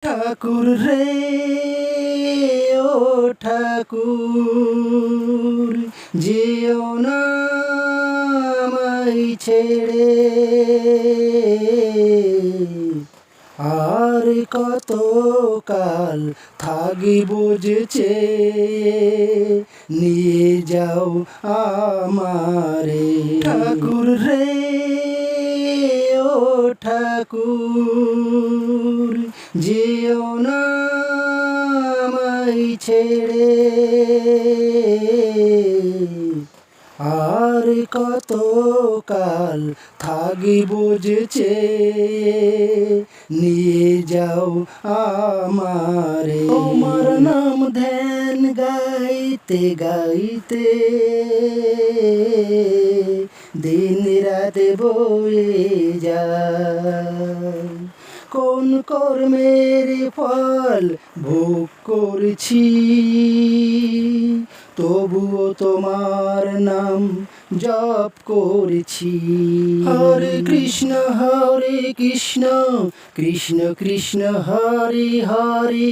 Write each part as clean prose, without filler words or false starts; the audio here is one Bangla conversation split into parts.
ঠাকুর রে ও ঠাকুর, যেও না আমায় ছেড়ে, আর কত কাল থাকিব যে চেয়ে, নিয়ে যাও আমারে। ঠাকুর রে ও ঠাকুর, যেও না আমায় ছেড়ে, আর কত কাল থাকিব যে চেয়ে, নিয়ে যাও আমারে। তোমার নাম ধ্যান গাইতে গাইতে দিন রাত বয়ে যায়, কোন কর্মের ফল ভোগ করছি, তবুও তোমার নাম জপ করছি। হরে কৃষ্ণ কৃষ্ণ কৃষ্ণ হরে হরে,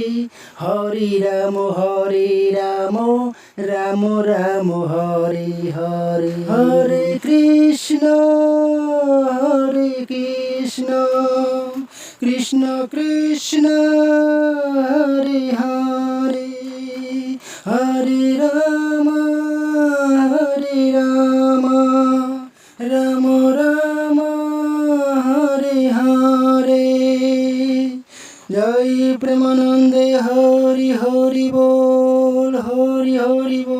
হরে রাম রাম রাম হরে হরে। হরে কৃষ্ণ কৃষ্ণ কৃষ্ণ হরে হরে, হরে রাম রাম রাম হরে হরে। জয় প্রেমানন্দে হরি হরি বল, হরি হরি বল।